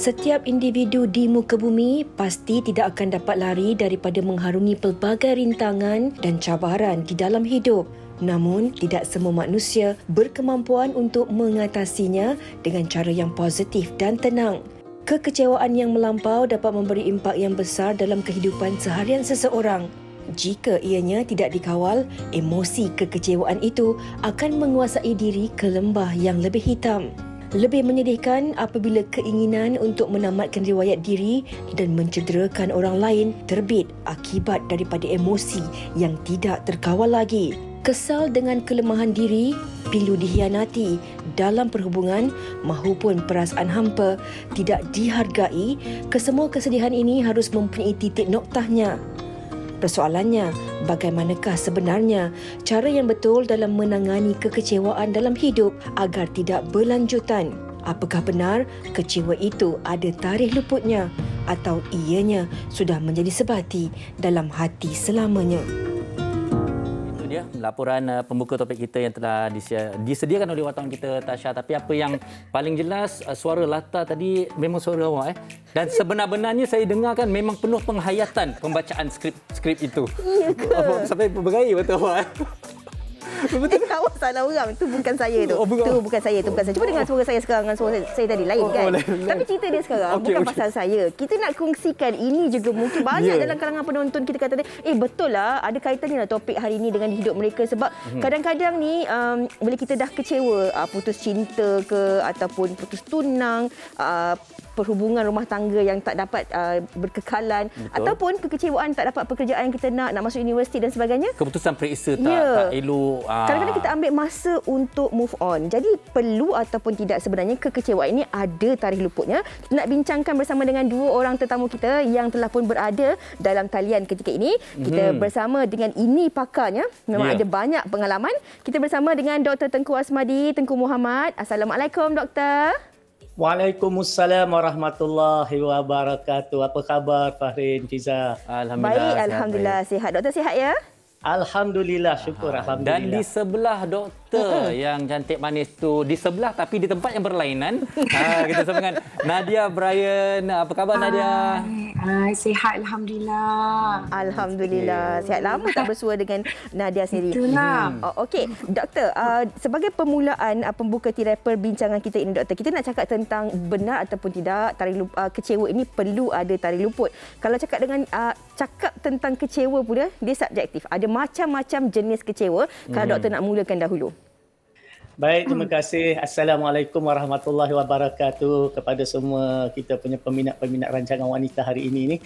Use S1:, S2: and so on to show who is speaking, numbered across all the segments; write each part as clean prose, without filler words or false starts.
S1: Setiap individu di muka bumi pasti tidak akan dapat lari daripada mengharungi pelbagai rintangan dan cabaran di dalam hidup. Namun, tidak semua manusia berkemampuan untuk mengatasinya dengan cara yang positif dan tenang. Kekecewaan yang melampau dapat memberi impak yang besar dalam kehidupan seharian seseorang. Jika ianya tidak dikawal, emosi kekecewaan itu akan menguasai diri ke lembah yang lebih hitam. Lebih menyedihkan apabila keinginan untuk menamatkan riwayat diri dan mencederakan orang lain terbit akibat daripada emosi yang tidak terkawal lagi. Kesal dengan kelemahan diri, pilu dikhianati dalam perhubungan mahupun perasaan hampa tidak dihargai, kesemua kesedihan ini harus mempunyai titik noktahnya. Persoalannya, bagaimanakah sebenarnya cara yang betul dalam menangani kekecewaan dalam hidup agar tidak berlanjutan? Apakah benar kecewa itu ada tarikh luputnya atau ianya sudah menjadi sebati dalam hati selamanya?
S2: Dia laporan pembuka topik kita yang telah disediakan oleh wartawan kita Tasha. Tapi apa yang paling jelas, suara Lata tadi memang suara awak dan sebenar-benarnya saya dengarkan memang penuh penghayatan pembacaan skrip itu.
S1: Ya ke?
S2: Sampai bergaya betul awak.
S1: Awak salah orang. Itu bukan saya tu.
S2: Oh, bukan.
S1: Itu bukan saya. Itu bukan saya. Cuba dengar suara saya sekarang dengan suara saya tadi. Lain kan?
S2: Lain.
S1: Tapi cerita dia sekarang bukan pasal saya. Kita nak kongsikan ini juga mungkin banyak dalam kalangan penonton kita kata, betul lah ada kaitannya lah topik hari ini dengan hidup mereka. Sebab kadang-kadang ni bila kita dah kecewa, putus cinta ke ataupun putus tunang, perhubungan rumah tangga yang tak dapat berkekalan, ataupun kekecewaan tak dapat pekerjaan yang kita nak masuk universiti dan sebagainya.
S2: Keputusan periksa tak elok.
S1: Kadang-kadang kita ambil masa untuk move on. Jadi perlu ataupun tidak sebenarnya kekecewaan ini ada tarikh luputnya. Kita nak bincangkan bersama dengan dua orang tetamu kita yang telah pun berada dalam talian ketika ini. Kita bersama dengan ini pakarnya. Memang ada banyak pengalaman. Kita bersama dengan Dr. Tengku Asmadi, Tengku Muhammad. Assalamualaikum, Doktor.
S3: Waalaikumsalam warahmatullahi wabarakatuh. Apa khabar Fahrin, Fiza?
S2: Alhamdulillah.
S1: Baik, Alhamdulillah sihat. Doktor sihat ya?
S3: Alhamdulillah, syukur Alhamdulillah.
S2: Dan di sebelah doktor yang cantik manis tu, di sebelah tapi di tempat yang berlainan, kita bersama dengan Nadia Brian. Apa khabar Nadia?
S4: Sihat Alhamdulillah.
S1: Alhamdulillah. Sihat lama tak bersua dengan Nadia sendiri.
S4: Itulah.
S1: Okey, Doktor, sebagai permulaan pembuka tirai perbincangan kita ini, Doktor, kita nak cakap tentang benar ataupun tidak tarikh kecewa ini perlu ada tarikh luput. Kalau cakap dengan cakap tentang kecewa pula, dia subjektif. Ada macam-macam jenis kecewa. Kalau Doktor nak mulakan dahulu.
S3: Baik, terima kasih. Assalamualaikum warahmatullahi wabarakatuh kepada semua kita punya peminat-peminat rancangan wanita hari ini.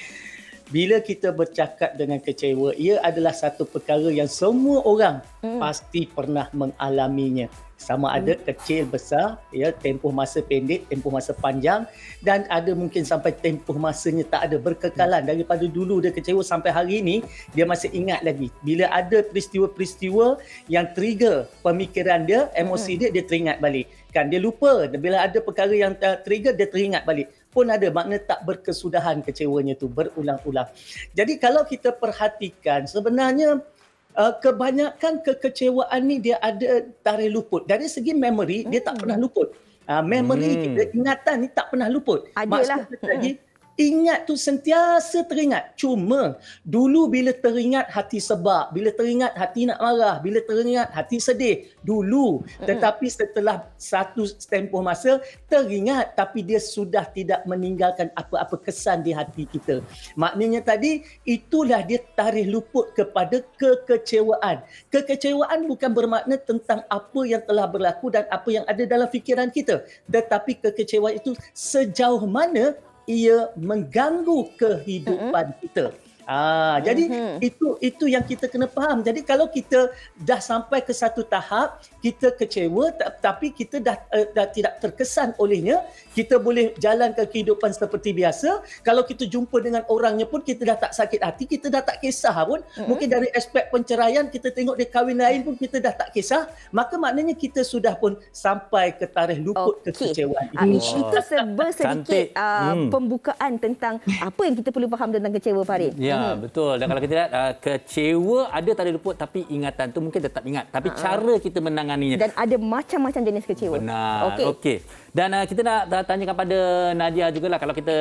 S3: Bila kita bercakap dengan kecewa, ia adalah satu perkara yang semua orang pasti pernah mengalaminya. Sama ada kecil, besar, tempoh masa pendek, tempoh masa panjang, dan ada mungkin sampai tempoh masanya tak ada berkekalan. Daripada dulu dia kecewa sampai hari ini, dia masih ingat lagi. Bila ada peristiwa-peristiwa yang trigger pemikiran dia, emosi dia teringat balik. Kan dia lupa, bila ada perkara yang trigger, dia teringat balik. Pun ada makna tak berkesudahan kecewanya tu berulang-ulang. Jadi kalau kita perhatikan, sebenarnya kebanyakan kekecewaan ni dia ada tarikh luput. Dari segi memori, dia tak pernah luput. Memori kita, ingatan ni tak pernah luput.
S1: Adalah.
S3: Maksudnya lagi, ingat tu sentiasa teringat. Cuma dulu bila teringat hati sebab, bila teringat hati nak marah, bila teringat hati sedih dulu. Tetapi setelah satu tempoh masa teringat tapi dia sudah tidak meninggalkan apa-apa kesan di hati kita. Maknanya tadi itulah dia tarikh luput kepada kekecewaan. Kekecewaan bukan bermakna tentang apa yang telah berlaku dan apa yang ada dalam fikiran kita. Tetapi kekecewaan itu sejauh mana ia mengganggu kehidupan kita. Jadi itu yang kita kena faham. Jadi kalau kita dah sampai ke satu tahap kita kecewa tapi kita dah tidak terkesan olehnya, kita boleh jalankan kehidupan seperti biasa. Kalau kita jumpa dengan orangnya pun kita dah tak sakit hati, kita dah tak kisah pun. Mungkin dari aspek penceraian kita tengok dia kahwin lain pun kita dah tak kisah. Maka maknanya kita sudah pun sampai ke tarikh luput kekecewaan.
S1: Itu sedikit pembukaan tentang apa yang kita perlu faham tentang kecewa, Farid.
S2: Ya, betul. Dan kalau kita lihat kecewa ada tali luput tapi ingatan tu mungkin tetap ingat. Tapi cara kita menanganinya.
S1: Dan ada macam-macam jenis kecewa.
S2: Benar. Okey. Dan kita nak tanyakan pada Nadia jugalah kalau kita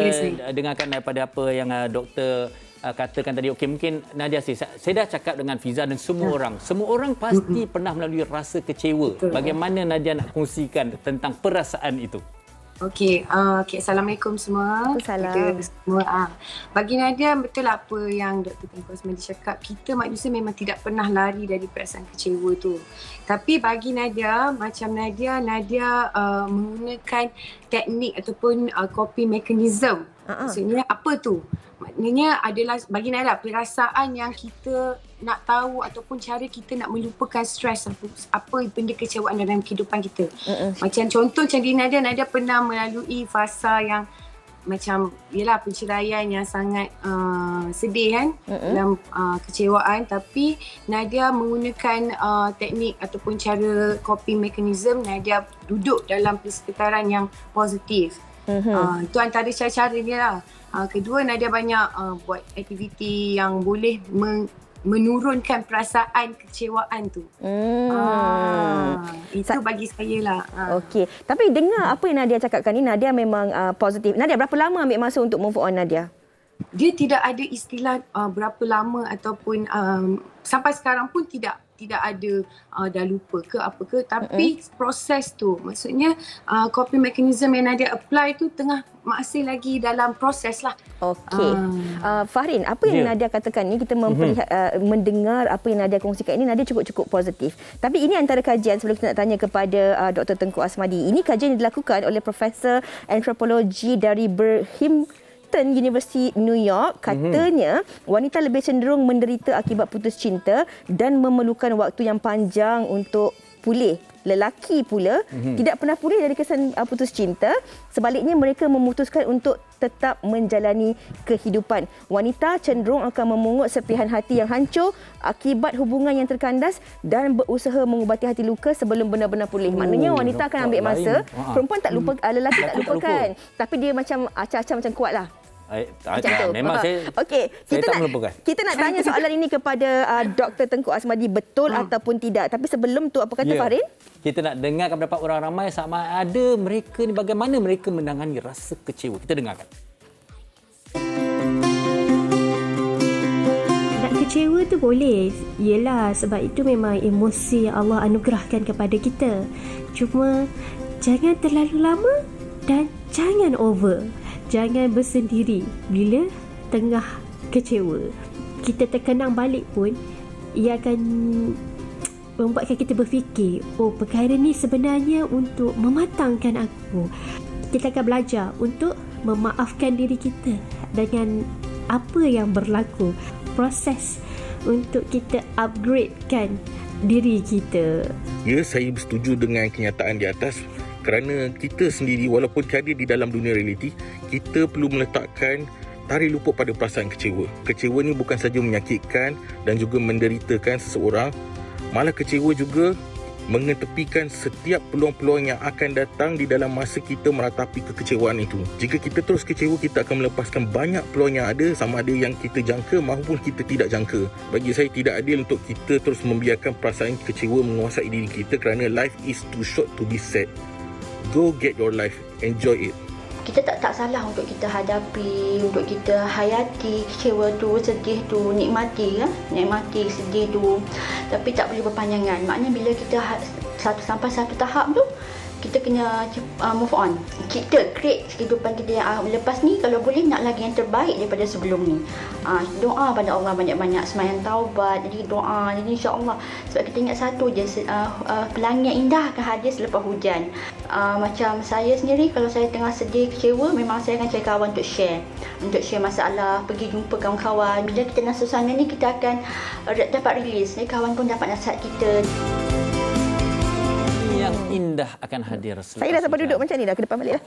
S2: dengarkan daripada apa yang doktor katakan tadi. Okey, mungkin Nadia saya dah cakap dengan Fiza dan semua orang pasti pernah melalui rasa kecewa.
S4: Betul.
S2: Bagaimana Nadia nak kongsikan tentang perasaan itu?
S4: Okey, Assalamualaikum semua.
S1: Waalaikumsalam.
S4: Kita semua. Bagi Nadia, betul apa yang Dr. Tengku Asmadi cakap. Kita manusia memang tidak pernah lari dari perasaan kecewa tu. Tapi bagi Nadia, macam Nadia menggunakan teknik ataupun coping mechanism. Maksudnya apa tu? Maknanya adalah bagi Nadia perasaan yang kita nak tahu ataupun cara kita nak melupakan stres apa benda kecewaan dalam kehidupan kita. Macam contoh macam di Nadia pernah melalui fasa yang macam yalah penceraian yang sangat sedih kan dalam kecewaan, tapi Nadia menggunakan teknik ataupun cara coping mechanism. Nadia duduk dalam persekitaran yang positif. Itu antara cara-cara dia lah. Kedua, Nadia banyak buat aktiviti yang boleh menurunkan perasaan kecewaan tu. Itu bagi saya lah.
S1: Okey. Tapi dengar apa yang Nadia cakapkan ni, Nadia memang positif. Nadia, berapa lama ambil masa untuk move on, Nadia?
S4: Dia tidak ada istilah berapa lama ataupun sampai sekarang pun tidak ada dah lupa ke apa ke, tapi proses tu maksudnya coping mechanism yang Nadia apply tu tengah masih lagi dalam proses lah.
S1: Okey. Fahrin, apa yang Nadia katakan ni, kita mendengar apa yang Nadia kongsikan ini, Nadia cukup positif. Tapi ini antara kajian, sebelum kita nak tanya kepada Dr. Tengku Asmadi. Ini kajian yang dilakukan oleh Profesor Antropologi dari University New York. Katanya wanita lebih cenderung menderita akibat putus cinta dan memerlukan waktu yang panjang untuk pulih. Lelaki pula tidak pernah pulih dari kesan putus cinta. Sebaliknya, mereka memutuskan untuk tetap menjalani kehidupan. Wanita cenderung akan memungut serpihan hati yang hancur akibat hubungan yang terkandas dan berusaha mengubati hati luka sebelum benar-benar pulih. Maknanya wanita akan ambil masa. Perempuan tak lupa, lelaki tak lupakan. Tapi dia macam acah-acah macam kuatlah.
S2: Memang
S1: Okey, kita nak tanya soalan ini kepada Dr. Tengku Asmadi, betul ataupun tidak. Tapi sebelum tu, apa kata Fahrin?
S2: Kita nak dengarkan pendapat orang ramai sama ada mereka ni bagaimana mereka menangani rasa kecewa. Kita dengarkan.
S5: Nak kecewa tu boleh. Yelah, sebab itu memang emosi yang Allah anugerahkan kepada kita. Cuma jangan terlalu lama dan jangan over. Jangan bersendiri bila tengah kecewa. Kita terkenang balik pun, ia akan membuatkan kita berfikir, perkara ni sebenarnya untuk mematangkan aku. Kita akan belajar untuk memaafkan diri kita dengan apa yang berlaku. Proses untuk kita upgradekan diri kita.
S6: Ya, saya bersetuju dengan kenyataan di atas. Kerana kita sendiri walaupun tiada di dalam dunia realiti, kita perlu meletakkan tarik luput pada perasaan kecewa. Kecewa ni bukan saja menyakitkan dan juga menderitakan seseorang, malah kecewa juga mengetepikan setiap peluang-peluang yang akan datang di dalam masa kita meratapi kekecewaan itu. Jika kita terus kecewa, kita akan melepaskan banyak peluang yang ada, sama ada yang kita jangka maupun kita tidak jangka. Bagi saya, tidak adil untuk kita terus membiarkan perasaan kecewa menguasai diri kita kerana life is too short to be sad. Go get your life, enjoy it.
S7: Kita tak salah untuk kita hadapi, untuk kita hayati kecewa tu, sedih tu, nikmati sedih tu. Tapi tak boleh berpanjangan. Maknanya bila kita sampai satu tahap tu, kita kena move on. Kita create kehidupan kita yang lepas ni, kalau boleh nak lagi yang terbaik daripada sebelum ni. Doa pada Allah banyak-banyak, sembahyang taubat, jadi doa, jadi insya-Allah. Sebab kita ingat satu je, pelangi yang indah akan hadir selepas hujan. Macam saya sendiri, kalau saya tengah sedih, kecewa, memang saya akan cari kawan untuk share masalah, pergi jumpa kawan-kawan. Bila kita dalam suasana ni, kita akan dapat release. Kawan pun dapat nasihat kita.
S2: indah akan hadir.
S8: Saya dah sampai duduk macam ni dah, ke depan balik dah.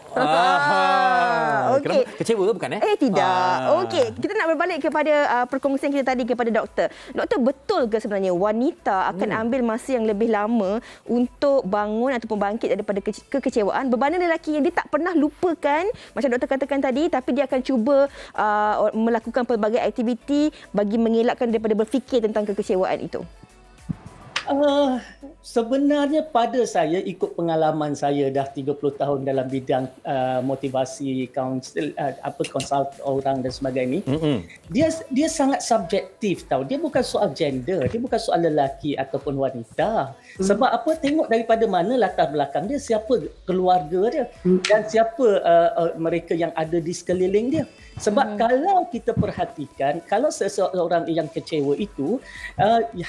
S2: Okey. Kecewa bukan
S8: Tidak. Okey, kita nak berbalik kepada perkongsian kita tadi kepada doktor. Doktor, betul ke sebenarnya wanita akan ambil masa yang lebih lama untuk bangun ataupun bangkit daripada kekecewaan berbanding lelaki yang dia tak pernah lupakan macam doktor katakan tadi, tapi dia akan cuba melakukan pelbagai aktiviti bagi mengelakkan daripada berfikir tentang kekecewaan itu?
S3: Sebenarnya pada saya, ikut pengalaman saya dah 30 tahun dalam bidang motivasi, konsult orang dan sebagainya, dia sangat subjektif tau. Dia bukan soal gender, dia bukan soal lelaki ataupun wanita. Sebab apa? Tengok daripada mana latar belakang dia, siapa keluarga dia dan siapa mereka yang ada di sekeliling dia. Sebab kalau kita perhatikan, kalau seseorang yang kecewa itu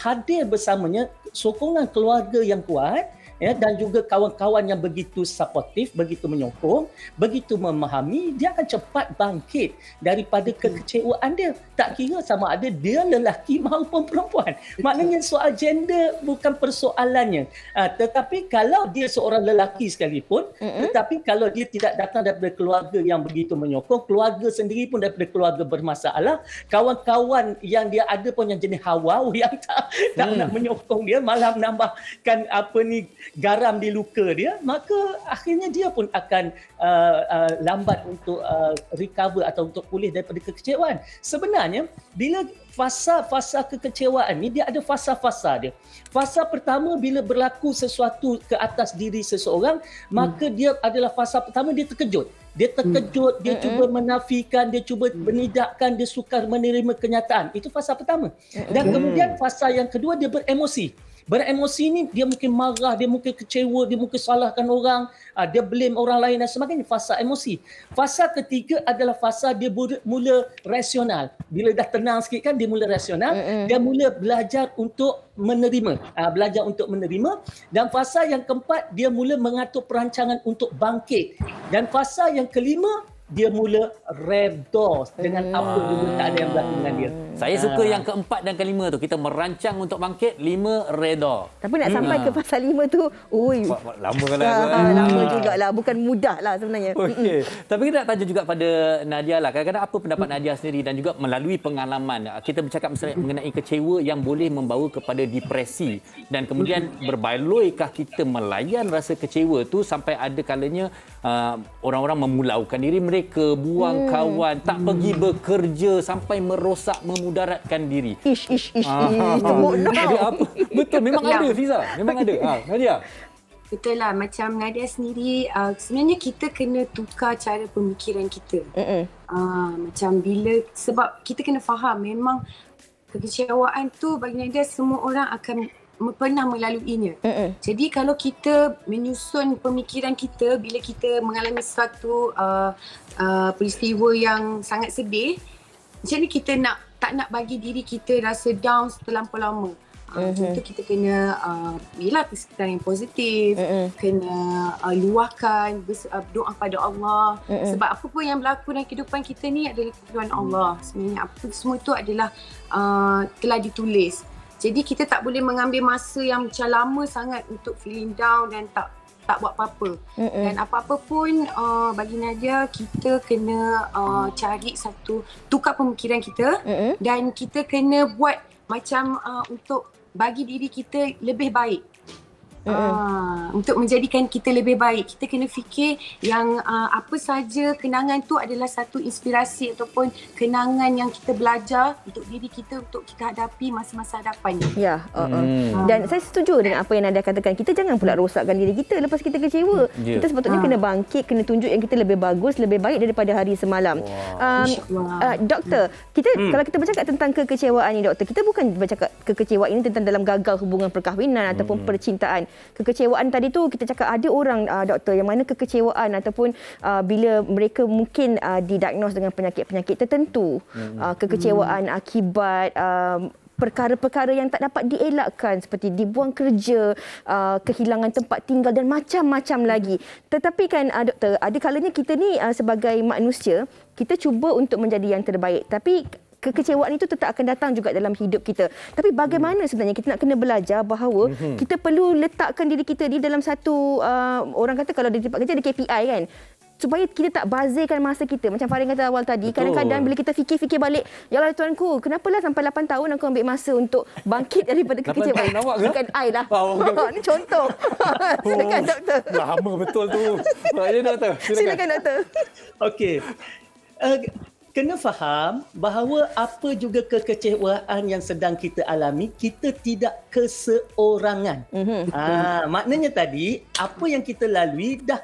S3: hadir bersamanya sokongan keluarga yang kuat, ya, dan juga kawan-kawan yang begitu supportif, begitu menyokong, begitu memahami, dia akan cepat bangkit daripada kekecewaan dia. Tak kira sama ada dia lelaki maupun perempuan. Maknanya soal gender bukan persoalannya. Tetapi kalau dia seorang lelaki sekalipun, tetapi kalau dia tidak datang daripada keluarga yang begitu menyokong, keluarga sendiri pun daripada keluarga bermasalah, kawan-kawan yang dia ada pun yang jenis hawau yang tak nak menyokong dia, malah menambahkan garam di luka dia, maka akhirnya dia pun akan lambat untuk recover atau untuk pulih daripada kekecewaan. Sebenarnya bila fasa-fasa kekecewaan ni, dia ada fasa-fasa dia. Fasa pertama bila berlaku sesuatu ke atas diri seseorang, maka dia adalah fasa pertama, dia terkejut. Dia terkejut, dia cuba menafikan, dia cuba menidakkan, dia sukar menerima kenyataan. Itu fasa pertama. Dan kemudian fasa yang kedua, dia beremosi. Beremosi ni dia mungkin marah, dia mungkin kecewa, dia mungkin salahkan orang, dia blame orang lain dan sebagainya. Fasa emosi. Fasa ketiga adalah fasa dia mula rasional. Bila dah tenang sikit kan, dia mula rasional. Dia mula belajar untuk menerima. Belajar untuk menerima. Dan fasa yang keempat, dia mula mengatur perancangan untuk bangkit. Dan fasa yang kelima, dia mula redha dengan apa juga tak ada yang berlaku dengan dia.
S2: Saya suka yang keempat dan kelima tu. Kita merancang untuk bangkit, 5 redha.
S8: Tapi nak sampai ke fasa 5 tu,
S2: lama lah.
S8: Lama jugalah, bukan mudah lah sebenarnya.
S2: Okey. Tapi kita nak tanya juga pada Nadia lah. Kadang-kadang apa pendapat Nadia sendiri dan juga melalui pengalaman. Kita bercakap misalnya mengenai kecewa yang boleh membawa kepada depresi. Dan kemudian berbaloikah kita melayan rasa kecewa tu sampai ada kalanya orang-orang memulaukan diri mereka, buang kawan, tak pergi bekerja sampai merosak, memudaratkan diri. Jadi apa? Betul, memang ada Fiza. Memang ada. Nadia.
S4: Betul lah, macam Nadia sendiri, sebenarnya kita kena tukar cara pemikiran kita. Macam sebab kita kena faham memang kekecewaan tu bagi Nadia semua orang akan pernah melaluinya. Jadi kalau kita menyusun pemikiran kita bila kita mengalami satu peristiwa yang sangat sedih, macam ni kita tak nak bagi diri kita rasa down terlampau lama. Tentu kita kena yelah persekitaran yang positif, kena luahkan, doa pada Allah. Sebab apa pun yang berlaku dalam kehidupan kita ni adalah keperluan Allah. Sebenarnya apa semua itu adalah telah ditulis. Jadi kita tak boleh mengambil masa yang macam lama sangat untuk feeling down dan tak buat apa-apa. Dan apa-apa pun bagi Nadia, kita kena cari satu, tukar pemikiran kita dan kita kena buat macam untuk bagi diri kita lebih baik. Untuk menjadikan kita lebih baik, kita kena fikir yang apa saja kenangan tu adalah satu inspirasi ataupun kenangan yang kita belajar untuk diri kita, untuk kita hadapi masa-masa hadapan.
S8: Ya, dan saya setuju dengan apa yang Nadia katakan. Kita jangan pula rosakkan diri kita lepas kita kecewa. Kita sepatutnya kena bangkit, kena tunjuk yang kita lebih bagus, lebih baik daripada hari semalam. Doktor, kalau kita bercakap tentang kekecewaan ni, doktor, kita bukan bercakap kekecewaan ini tentang dalam gagal hubungan perkahwinan ataupun percintaan. Kekecewaan tadi tu kita cakap ada orang doktor yang mana kekecewaan ataupun bila mereka mungkin didiagnos dengan penyakit-penyakit tertentu, kekecewaan akibat perkara-perkara yang tak dapat dielakkan seperti dibuang kerja, kehilangan tempat tinggal dan macam-macam lagi. Tetapi kan doktor, ada kalanya kita ni sebagai manusia, kita cuba untuk menjadi yang terbaik. Tapi kekecewaan itu tetap akan datang juga dalam hidup kita. Tapi bagaimana sebenarnya kita nak kena belajar bahawa kita perlu letakkan diri kita di dalam satu orang kata kalau di tempat kerja ada KPI kan, supaya kita tak bazirkan masa kita. Macam Farin kata awal tadi, kadang-kadang bila kita fikir-fikir balik, yalah tuanku, kenapalah sampai 8 tahun aku ambil masa untuk bangkit daripada kekecewaan. Bukan I lah. Ini contoh. Silakan doktor.
S2: Lama betul tu. Ya doktor,
S8: silakan doktor.
S3: Okey. Kena faham bahawa apa juga kekecewaan yang sedang kita alami, kita tidak keseorangan. Maknanya tadi, apa yang kita lalui dah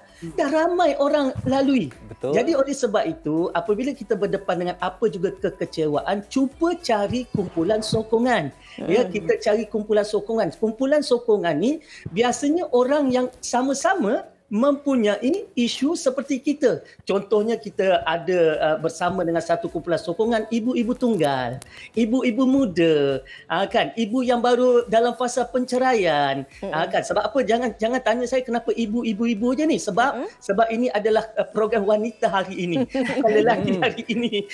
S3: ramai orang lalui.
S2: Betul.
S3: Jadi oleh sebab itu, apabila kita berdepan dengan apa juga kekecewaan, cuba cari kumpulan sokongan. Ya, kita cari kumpulan sokongan. Kumpulan sokongan ni biasanya orang yang sama-sama mempunyai isu seperti kita. Contohnya kita ada bersama dengan satu kumpulan sokongan ibu-ibu tunggal, ibu-ibu muda, kan, ibu yang baru dalam fasa penceraian, kan. Sebab apa? Jangan tanya saya kenapa ibu-ibu je ni. Sebab ini adalah program wanita hari ini, lelaki hari ini.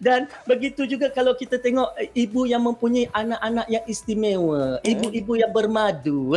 S3: Dan begitu juga kalau kita tengok ibu yang mempunyai anak-anak yang istimewa, ibu-ibu yang bermadu.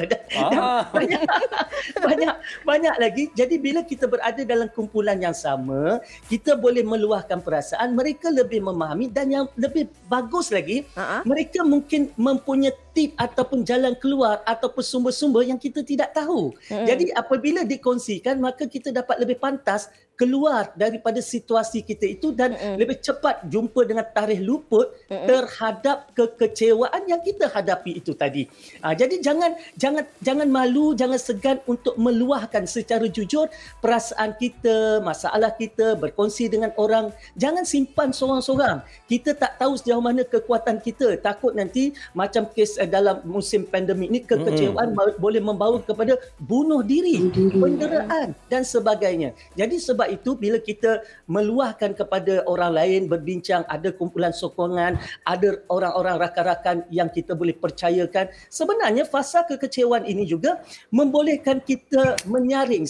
S3: Banyak lagi. Jadi bila kita berada dalam kumpulan yang sama, kita boleh meluahkan perasaan, mereka lebih memahami, dan yang lebih bagus lagi, mereka mungkin mempunyai tip ataupun jalan keluar ataupun sumber-sumber yang kita tidak tahu. Jadi apabila dikongsikan, maka kita dapat lebih pantas keluar daripada situasi kita itu dan lebih cepat jumpa dengan tarikh luput terhadap kekecewaan yang kita hadapi itu tadi. Jadi jangan malu, jangan segan untuk meluahkan secara jujur perasaan kita, masalah kita, berkongsi dengan orang. Jangan simpan sorang-sorang. Kita tak tahu sejauh mana kekuatan kita. Takut nanti macam kes dalam musim pandemik ni, kekecewaan boleh membawa kepada bunuh diri, penderaan dan sebagainya. Jadi sebab itu bila kita meluahkan kepada orang lain, berbincang, ada kumpulan sokongan, ada orang-orang rakan-rakan yang kita boleh percayakan, sebenarnya fasa kekecewaan ini juga membolehkan kita menyaring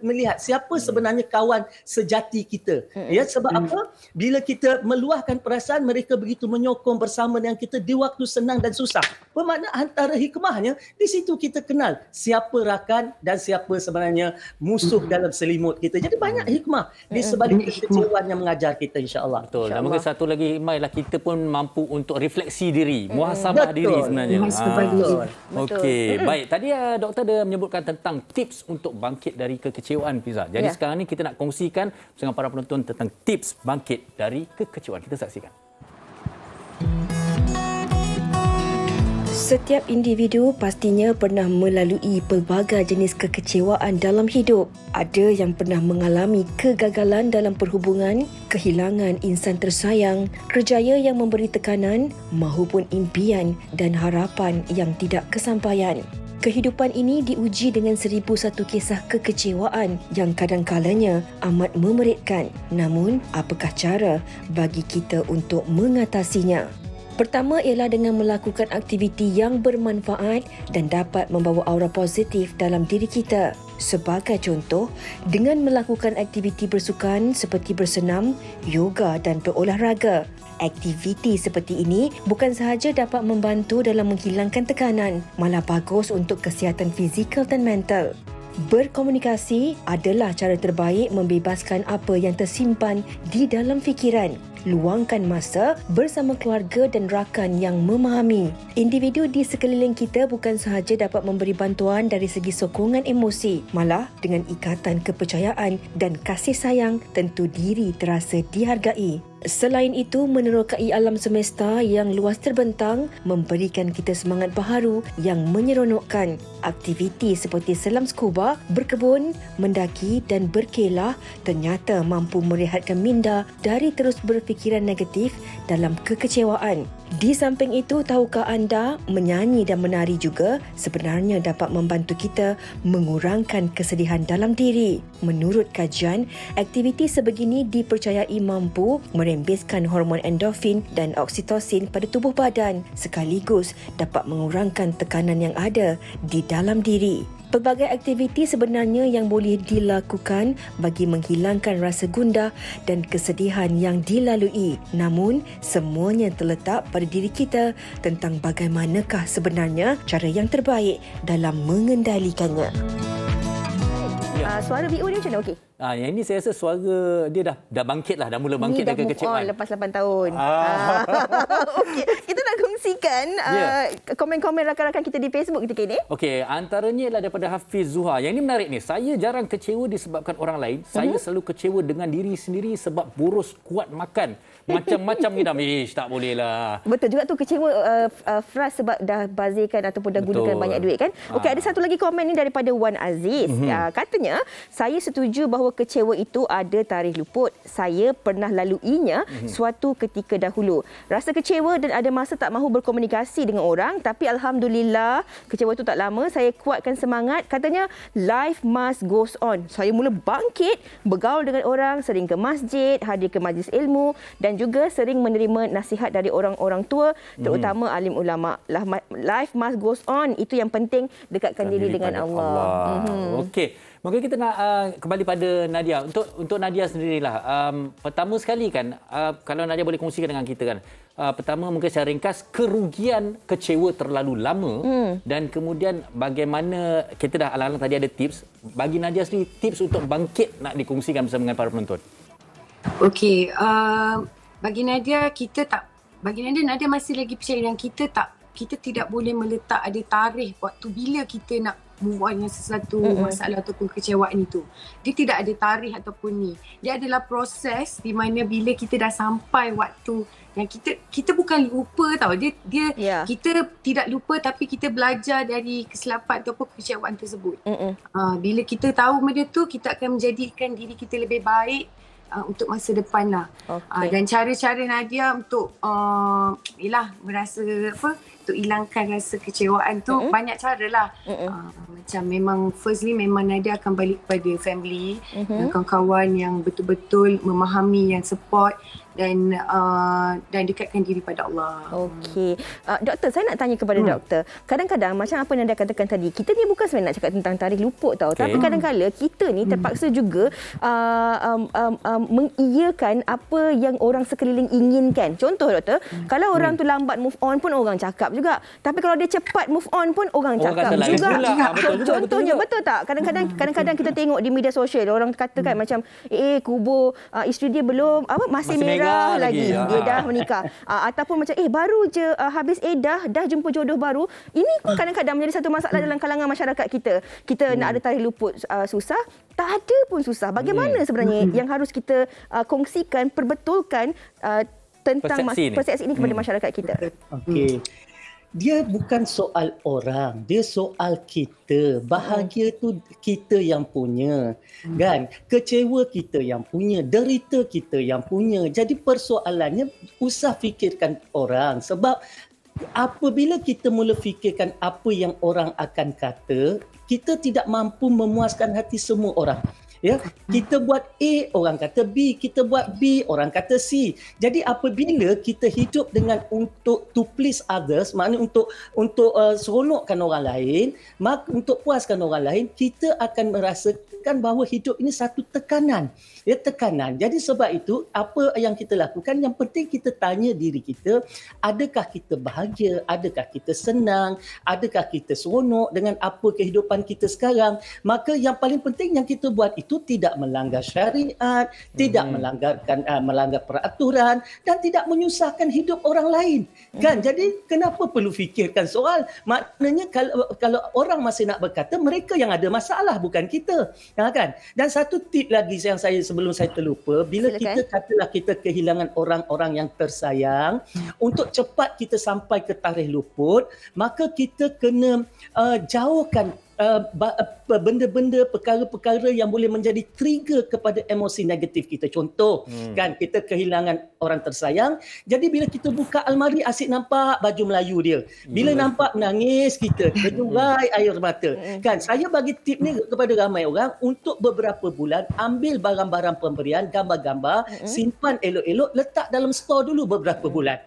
S3: melihat siapa sebenarnya kawan sejati kita. Ya, sebab apa? Bila kita meluahkan perasaan, mereka begitu menyokong bersama dengan kita di waktu senang dan susah. Bermakna antara hikmahnya di situ kita kenal siapa rakan dan siapa sebenarnya musuh dalam selimut kita. Jadi banyak hikmah di sebalik kekecewaan yang mengajar kita, insya-Allah.
S2: Betul. Dan mungkin satu lagi hikmah ialah kita pun mampu untuk refleksi diri, muhasabah diri sebenarnya. Okey, baik. Tadi doktor ada menyebutkan tentang tips untuk bangkit dari kekecewaan, Fiza. Jadi sekarang ni kita nak kongsikan dengan para penonton tentang tips bangkit dari kekecewaan. Kita saksikan.
S1: Setiap individu pastinya pernah melalui pelbagai jenis kekecewaan dalam hidup. Ada yang pernah mengalami kegagalan dalam perhubungan, kehilangan insan tersayang, kerjaya yang memberi tekanan, mahupun impian dan harapan yang tidak kesampaian. Kehidupan ini diuji dengan 1001 kisah kekecewaan yang kadang-kalanya amat memeritkan. Namun, apakah cara bagi kita untuk mengatasinya? Pertama ialah dengan melakukan aktiviti yang bermanfaat dan dapat membawa aura positif dalam diri kita. Sebagai contoh, dengan melakukan aktiviti bersukan seperti bersenam, yoga dan berolahraga. Aktiviti seperti ini bukan sahaja dapat membantu dalam menghilangkan tekanan, malah bagus untuk kesihatan fizikal dan mental. Berkomunikasi adalah cara terbaik membebaskan apa yang tersimpan di dalam fikiran. Luangkan masa bersama keluarga dan rakan yang memahami. Individu di sekeliling kita bukan sahaja dapat memberi bantuan dari segi sokongan emosi, malah dengan ikatan kepercayaan dan kasih sayang, tentu diri terasa dihargai. Selain itu, menerokai alam semesta yang luas terbentang memberikan kita semangat baharu yang menyeronokkan. Aktiviti seperti selam scuba, berkebun, mendaki dan berkelah ternyata mampu merehatkan minda dari terus berfikiran negatif dalam kekecewaan. Di samping itu, tahukah anda, menyanyi dan menari juga sebenarnya dapat membantu kita mengurangkan kesedihan dalam diri. Menurut kajian, aktiviti sebegini dipercayai mampu merehatkan merembeskan hormon endorfin dan oksitosin pada tubuh badan sekaligus dapat mengurangkan tekanan yang ada di dalam diri. Pelbagai aktiviti sebenarnya yang boleh dilakukan bagi menghilangkan rasa gundah dan kesedihan yang dilalui. Namun, semuanya terletak pada diri kita tentang bagaimanakah sebenarnya cara yang terbaik dalam mengendalikannya. Suara BO ni macam mana? Okey.
S2: Yang ini saya rasa suara dia dah bangkit lah, dah mula bangkit dari kekecewaan.
S8: Ni dah move on lepas 8 tahun. Okey, kita nak kongsikan komen-komen rakan-rakan kita di Facebook ketika ini.
S2: Okey, antaranya ialah daripada Hafiz Zuhar. Yang ini menarik ni. Saya jarang kecewa disebabkan orang lain. Saya selalu kecewa dengan diri sendiri sebab boros kuat makan. Macam-macam ngidam. Tak boleh lah.
S8: Betul juga tu, kecewa frust sebab dah bazirkan ataupun dah gunakan banyak duit kan. Okey, ada satu lagi komen ni daripada Wan Aziz. Katanya, saya setuju bahawa kecewa itu ada tarikh luput. Saya pernah laluinya suatu ketika dahulu. Rasa kecewa dan ada masa tak mahu berkomunikasi dengan orang, tapi alhamdulillah kecewa itu tak lama. Saya kuatkan semangat. Katanya life must goes on. Saya mula bangkit, bergaul dengan orang, sering ke masjid, hadir ke majlis ilmu dan juga sering menerima nasihat dari orang-orang tua, terutama alim ulama. Life must goes on. Itu yang penting, dekatkan diri dengan Allah.
S2: Okey. Maka kita nak kembali pada Nadia. Untuk Nadia sendirilah. Pertama sekali kan, kalau Nadia boleh kongsikan dengan kita kan. Pertama mungkin secara ringkas, kerugian kecewa terlalu lama dan kemudian bagaimana, kita dah alang-alang tadi ada tips. Bagi Nadia sendiri, tips untuk bangkit nak dikongsikan bersama dengan para penonton.
S4: Okey, bagi Nadia Nadia masih lagi percaya yang kita tidak boleh meletak ada tarikh waktu bila kita nak move on dengan sesuatu masalah ataupun kecewaan itu. Dia tidak ada tarikh ataupun ni. Dia adalah proses di mana bila kita dah sampai waktu yang kita bukan lupa tau. Kita tidak lupa tapi kita belajar dari kesilapan ataupun kecewaan tersebut. Bila kita tahu benda tu, kita akan menjadikan diri kita lebih baik untuk masa depan lah. Dan cara-cara Nadia untuk merasa untuk hilangkan rasa kecewaan tu banyak cara lah. Macam memang firstly memang Nadia akan balik kepada family dan kawan-kawan yang betul-betul memahami, yang support dan dekatkan diri pada Allah.
S8: Okey. Doktor, saya nak tanya kepada doktor. Kadang-kadang macam apa yang anda katakan tadi, kita ni bukan sebenarnya nak cakap tentang tarikh luput tau. Tapi kadang-kadang kita ni terpaksa juga mengiyakan apa yang orang sekeliling inginkan. Contoh doktor, kalau orang tu lambat move on pun orang cakap juga. Tapi kalau dia cepat move on pun orang cakap juga. Contohnya betul tak? Kadang-kadang kita tengok di media sosial orang katakan macam kubur isteri dia belum masih merah lagi. Dia dah menikah. Ataupun macam baru je habis dah jumpa jodoh baru. Ini pun kadang-kadang menjadi satu masalah dalam kalangan masyarakat kita. Kita nak ada tarikh luput susah, tak ada pun susah. Bagaimana sebenarnya yang harus kita kongsikan, perbetulkan tentang persepsi ini kepada masyarakat kita?
S3: Okey. Dia bukan soal orang, dia soal kita. Bahagia tu kita yang punya, kan? Kecewa kita yang punya, derita kita yang punya. Jadi persoalannya usah fikirkan orang, sebab apabila kita mula fikirkan apa yang orang akan kata, kita tidak mampu memuaskan hati semua orang. Ya, kita buat A, orang kata B, kita buat B, orang kata C. Jadi apabila kita hidup dengan untuk to please others, maknanya untuk seronokkan orang lain, maka untuk puaskan orang lain, kita akan merasakan bahawa hidup ini satu tekanan. Ya, tekanan. Jadi sebab itu apa yang kita lakukan, yang penting kita tanya diri kita, adakah kita bahagia, adakah kita senang, adakah kita seronok dengan apa kehidupan kita sekarang. Maka yang paling penting yang kita buat itu tidak melanggar syariat, tidak melanggar peraturan dan tidak menyusahkan hidup orang lain. Kan? Jadi kenapa perlu fikirkan soal? Maknanya kalau orang masih nak berkata, mereka yang ada masalah, bukan kita. Kan? Dan satu tip lagi yang sebelum saya terlupa, bila kita katalah kita kehilangan orang-orang yang tersayang, untuk cepat kita sampai ke tarikh luput, maka kita kena jauhkan benda-benda, perkara-perkara yang boleh menjadi trigger kepada emosi negatif kita. Contoh, kan kita kehilangan orang tersayang. Jadi bila kita buka almari asyik nampak baju Melayu dia. Bila nampak menangis kita, berjurai air mata. Kan saya bagi tip ni kepada ramai orang untuk beberapa bulan ambil barang-barang pemberian, gambar-gambar, simpan elok-elok, letak dalam store dulu beberapa bulan.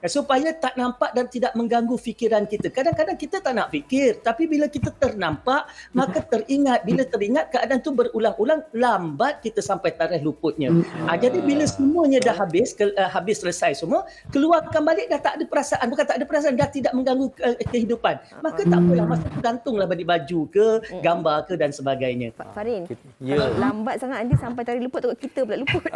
S3: Supaya tak nampak dan tidak mengganggu fikiran kita. Kadang-kadang kita tak nak fikir, tapi bila kita ternampak, maka teringat. Bila teringat, keadaan tu berulang-ulang, lambat kita sampai tarikh luputnya. Jadi bila semuanya dah habis selesai semua, keluarkan balik dah tak ada perasaan. Bukan tak ada perasaan, dah tidak mengganggu kehidupan. Maka tak apalah, masa tu gantunglah balik baju ke, gambar ke dan sebagainya.
S8: Pak Farin, kalau lambat sangat nanti sampai tarikh luput, kita pula luput.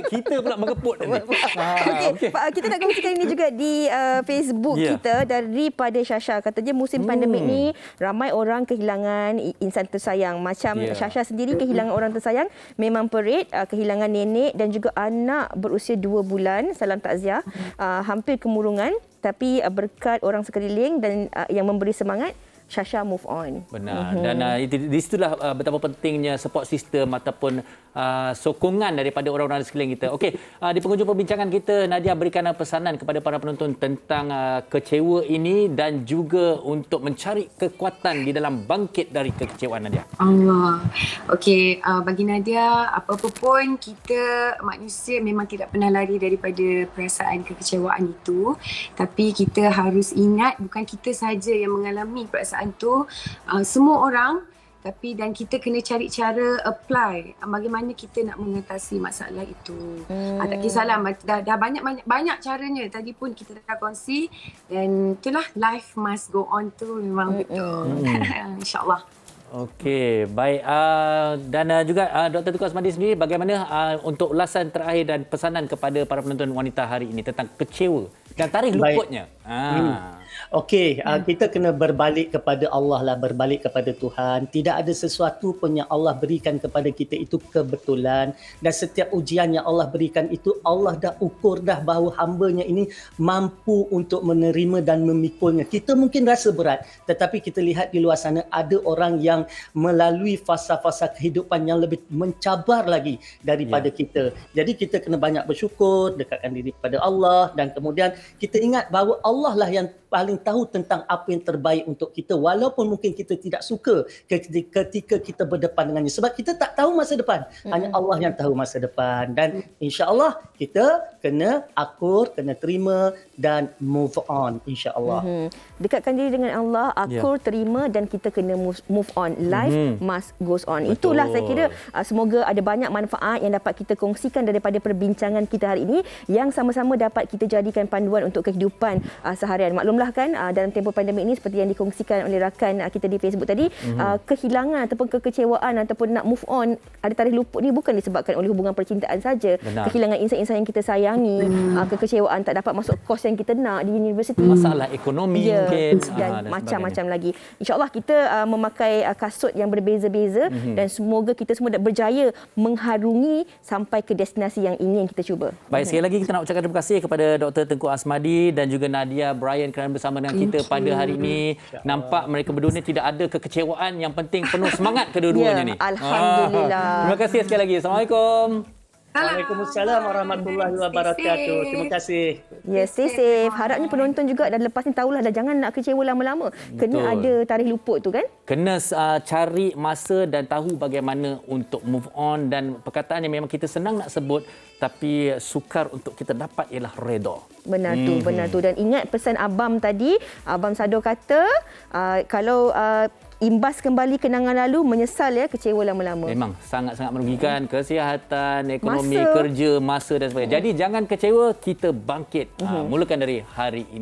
S2: Kita pula mengeput.
S8: Okey. Pak, kita nak kongsikan ini juga di Facebook kita daripada Syasha. Katanya musim pandemik ni ramai orang kehilangan insan tersayang. Macam Syasha sendiri kehilangan orang tersayang memang perit, kehilangan nenek dan juga anak berusia 2 bulan. Salam takziah. Hampir kemurungan, tapi berkat orang sekeliling dan yang memberi semangat, Syasha move on.
S2: Benar. Dan di situlah betapa pentingnya support system ataupun sokongan daripada orang-orang di sekeliling kita. Okey, di penghujung perbincangan kita, Nadia berikan pesanan kepada para penonton tentang kecewa ini dan juga untuk mencari kekuatan di dalam bangkit dari kekecewaan, Nadia.
S4: Okey, bagi Nadia, apa-apa pun kita manusia memang tidak pernah lari daripada perasaan kekecewaan itu. Tapi kita harus ingat bukan kita sahaja yang mengalami perasaan tu, semua orang. Dan kita kena cari cara apply bagaimana kita nak mengatasi masalah itu. Tak kisahlah, dah banyak caranya. Tadi pun kita dah kongsi, dan itulah life must go on tu memang betul. InsyaAllah.
S2: Okey, baik. Dan juga Dr. Tengku Asmadi sendiri, bagaimana untuk ulasan terakhir dan pesanan kepada para penonton wanita hari ini tentang kecewa dan tarikh luputnya?
S3: Okey, kita kena berbalik kepada Allah lah, berbalik kepada Tuhan. Tidak ada sesuatu pun yang Allah berikan kepada kita itu kebetulan, dan setiap ujian yang Allah berikan itu Allah dah ukur dah bahawa hamba-Nya ini mampu untuk menerima dan memikulnya. Kita mungkin rasa berat, tetapi kita lihat di luar sana ada orang yang melalui fasa-fasa kehidupan yang lebih mencabar lagi daripada kita. Jadi kita kena banyak bersyukur, dekatkan diri kepada Allah, dan kemudian kita ingat bahawa Allah lah yang paling tahu tentang apa yang terbaik untuk kita, walaupun mungkin kita tidak suka ketika kita berdepan dengannya, sebab kita tak tahu masa depan. Hanya Allah yang tahu masa depan, dan insya-Allah kita kena akur, kena terima dan move on, insya-Allah.
S8: Dekatkan diri dengan Allah, akur, terima, dan kita kena move on. Life must goes on.
S2: Betul.
S8: Itulah saya kira semoga ada banyak manfaat yang dapat kita kongsikan daripada perbincangan kita hari ini, yang sama-sama dapat kita jadikan panduan untuk kehidupan seharian. Maklumlah kan, dalam tempoh pandemik ini seperti yang dikongsikan oleh rakan kita di Facebook tadi, kehilangan ataupun kekecewaan ataupun nak move on, ada tarikh luput ni bukan disebabkan oleh hubungan percintaan saja. Kehilangan insan-insan yang kita sayangi, kekecewaan tak dapat masuk kos yang kita nak di universiti,
S2: masalah ekonomi mungkin,
S8: dan macam-macam lagi. InsyaAllah kita memakai kasut yang berbeza-beza, dan semoga kita semua berjaya mengharungi sampai ke destinasi yang ingin kita cuba.
S2: Baik, sekali lagi kita nak ucapkan terima kasih kepada Dr. Tengku Asmadi dan juga Nadia Bryan kerana bersama dengan kita pada hari ini. Nampak mereka berdua ni tidak ada kekecewaan, yang penting penuh semangat kedua-duanya ni.
S8: Alhamdulillah.
S2: Terima kasih sekali lagi. Assalamualaikum.
S3: Waalaikumsalam warahmatullahi wabarakatuh. Terima kasih.
S8: Ya, stay safe. Harapnya penonton juga dan lepas ni tahulah dah jangan nak kecewa lama-lama. Kena ada tarikh luput tu kan.
S2: Kena cari masa dan tahu bagaimana untuk move on, dan perkataan yang memang kita senang nak sebut tapi sukar untuk kita dapat ialah redha.
S8: Benar tu, benar tu. Dan ingat pesan Abang tadi, Abang Sado kata kalau imbas kembali kenangan lalu, menyesal ya kecewa lama-lama.
S2: Memang sangat-sangat merugikan kesihatan, ekonomi, kerja, masa dan sebagainya. Jadi jangan kecewa, kita bangkit. Mulakan dari hari ini.